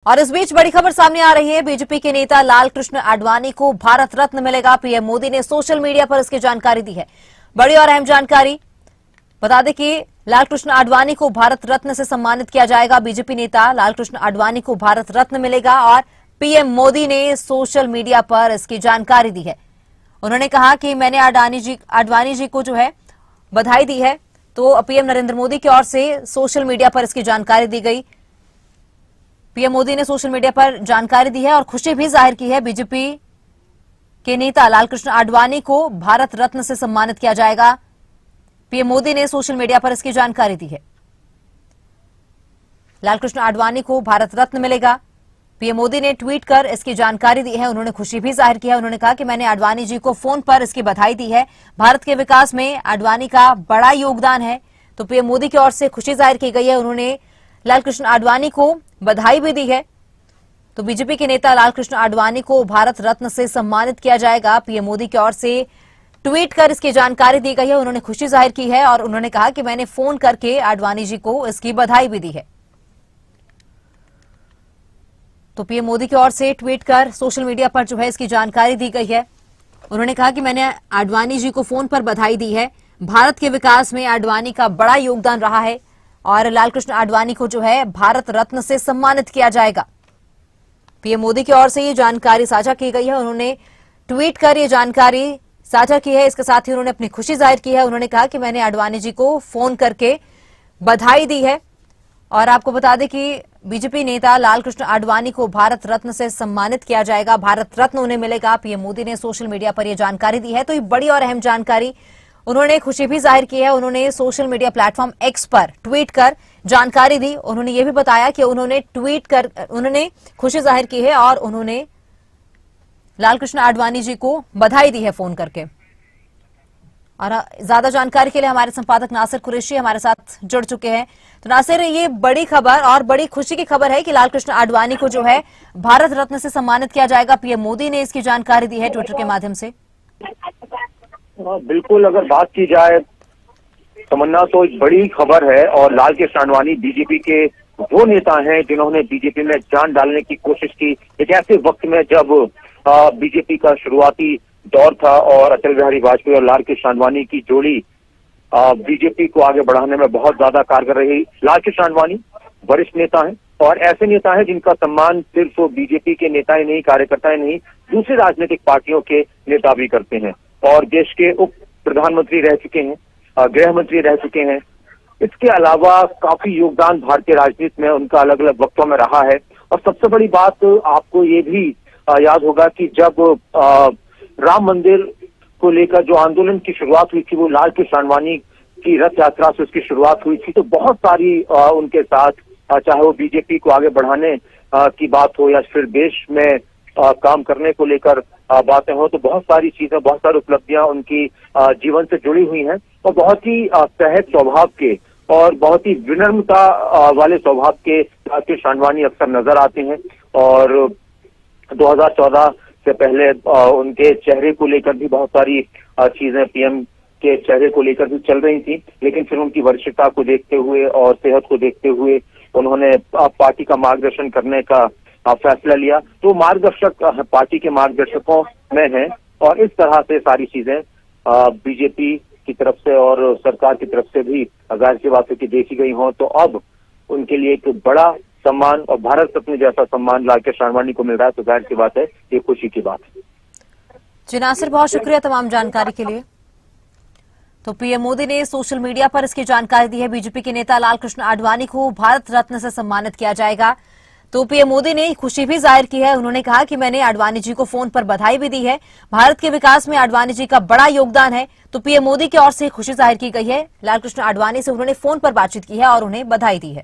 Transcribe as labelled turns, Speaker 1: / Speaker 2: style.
Speaker 1: और इस बीच बड़ी खबर सामने आ रही है। बीजेपी के नेता लालकृष्ण आडवाणी को भारत रत्न मिलेगा। पीएम मोदी ने सोशल मीडिया पर इसकी जानकारी दी है। बड़ी और अहम जानकारी बता दें कि लालकृष्ण आडवाणी को भारत रत्न से सम्मानित किया जाएगा। बीजेपी नेता लालकृष्ण आडवाणी को भारत रत्न मिलेगा और पीएम मोदी ने सोशल मीडिया पर इसकी जानकारी दी है। उन्होंने कहा कि मैंने आडवाणी जी को जो है बधाई दी है। तो पीएम नरेंद्र मोदी की ओर से सोशल मीडिया पर इसकी जानकारी दी गई। पीएम मोदी ने सोशल मीडिया पर जानकारी दी है और खुशी भी जाहिर की है। बीजेपी के नेता लालकृष्ण आडवाणी को भारत रत्न से सम्मानित किया जाएगा। पीएम मोदी ने सोशल मीडिया पर इसकी जानकारी दी है। लालकृष्ण आडवाणी को भारत रत्न मिलेगा। पीएम मोदी ने ट्वीट कर इसकी जानकारी दी है। उन्होंने खुशी भी जाहिर की है। उन्होंने कहा कि मैंने आडवाणी जी को फोन पर इसकी बधाई दी है। भारत के विकास में आडवाणी का बड़ा योगदान है। तो पीएम मोदी की ओर से खुशी जाहिर की गई है। उन्होंने लालकृष्ण आडवाणी को बधाई भी दी है। तो बीजेपी के नेता लालकृष्ण आडवाणी को भारत रत्न से सम्मानित किया जाएगा। पीएम मोदी की ओर से ट्वीट कर इसकी जानकारी दी गई है। उन्होंने खुशी जाहिर की है और उन्होंने कहा कि मैंने फोन करके आडवाणी जी को इसकी बधाई भी दी है। तो पीएम मोदी की ओर से ट्वीट कर सोशल मीडिया पर जो है इसकी जानकारी दी गई है। उन्होंने कहा कि मैंने आडवाणी जी को फोन पर बधाई दी है। भारत के विकास में आडवाणी का बड़ा योगदान रहा है और लालकृष्ण आडवाणी को जो है भारत रत्न से सम्मानित किया जाएगा। पीएम मोदी की ओर से ये जानकारी साझा की गई है। उन्होंने ट्वीट कर ये जानकारी साझा की है। इसके साथ ही उन्होंने अपनी खुशी जाहिर की है। उन्होंने कहा कि मैंने आडवाणी जी को फोन करके बधाई दी है। और आपको बता दें कि बीजेपी नेता लालकृष्ण आडवाणी को भारत रत्न से सम्मानित किया जाएगा। भारत रत्न उन्हें मिलेगा। पीएम मोदी ने सोशल मीडिया पर यह जानकारी दी है। तो ये बड़ी और अहम जानकारी, उन्होंने खुशी भी जाहिर की है। उन्होंने सोशल मीडिया प्लेटफॉर्म एक्स पर ट्वीट कर जानकारी दी। उन्होंने ये भी बताया कि उन्होंने खुशी जाहिर की है और उन्होंने लालकृष्ण आडवाणी जी को बधाई दी है फोन करके। और ज्यादा जानकारी के लिए हमारे संपादक नासिर कुरैशी हमारे साथ जुड़ चुके हैं। तो नासिर, ये बड़ी खबर और बड़ी खुशी की खबर है कि लालकृष्ण आडवाणी को जो है भारत रत्न से सम्मानित किया जाएगा। पीएम मोदी ने इसकी जानकारी दी है ट्विटर के माध्यम से।
Speaker 2: बिल्कुल, अगर बात की जाए तमन्ना तो एक बड़ी खबर है। और लालकृष्ण आडवाणी बीजेपी के वो नेता हैं जिन्होंने बीजेपी में जान डालने की कोशिश की एक ऐसे वक्त में जब बीजेपी का शुरुआती दौर था और अटल बिहारी वाजपेयी और लालकृष्ण आडवाणी की जोड़ी बीजेपी को आगे बढ़ाने में बहुत ज्यादा कारगर रही। लालकृष्ण आडवाणी वरिष्ठ नेता हैं और ऐसे नेता हैं जिनका सम्मान सिर्फ बीजेपी के नेता ही नहीं, कार्यकर्ता ही नहीं, दूसरी राजनीतिक पार्टियों के नेता भी करते हैं। और देश के उप प्रधानमंत्री रह चुके हैं, गृह मंत्री रह चुके हैं। इसके अलावा काफी योगदान भारतीय राजनीति में उनका अलग अलग वक्तों में रहा है। और सबसे बड़ी बात आपको ये भी याद होगा कि जब राम मंदिर को लेकर जो आंदोलन की शुरुआत हुई थी वो लालकृष्ण आडवाणी की रथ यात्रा से उसकी शुरुआत हुई थी। तो बहुत सारी उनके साथ चाहे वो बीजेपी को आगे बढ़ाने की बात हो या फिर देश में काम करने को लेकर बातें हो, तो बहुत सारी चीजें, बहुत सारी उपलब्धियां उनकी जीवन से जुड़ी हुई हैं। और बहुत ही सहज स्वभाव के और बहुत ही विनम्रता वाले स्वभाव के लालकृष्ण आडवाणी अक्सर नजर आते हैं। और 2014 से पहले उनके चेहरे को लेकर भी बहुत सारी चीजें पीएम के चेहरे को लेकर भी चल रही थी, लेकिन फिर उनकी वरिष्ठता को देखते हुए और सेहत को देखते हुए उन्होंने पार्टी का मार्गदर्शन करने का फैसला लिया। तो मार्गदर्शक पार्टी के मार्गदर्शकों में है। और इस तरह से सारी चीजें बीजेपी की तरफ से और सरकार की तरफ से भी जाहिर सी बात है कि देखी गई हो। तो अब उनके लिए एक बड़ा सम्मान और भारत रत्न जैसा सम्मान लालकृष्ण आडवाणी को मिल रहा है। तो जाहिर सी बात है ये खुशी की बात है।
Speaker 1: जी नासिर, बहुत शुक्रिया तमाम जानकारी के लिए। तो पीएम मोदी ने सोशल मीडिया पर इसकी जानकारी दी है। बीजेपी के नेता लालकृष्ण आडवाणी को भारत रत्न से सम्मानित किया जाएगा। तो पीएम मोदी ने खुशी भी जाहिर की है। उन्होंने कहा कि मैंने आडवाणी जी को फोन पर बधाई भी दी है। भारत के विकास में आडवाणी जी का बड़ा योगदान है। तो पीएम मोदी की ओर से खुशी जाहिर की गई है। लालकृष्ण आडवाणी से उन्होंने फोन पर बातचीत की है और उन्हें बधाई दी है।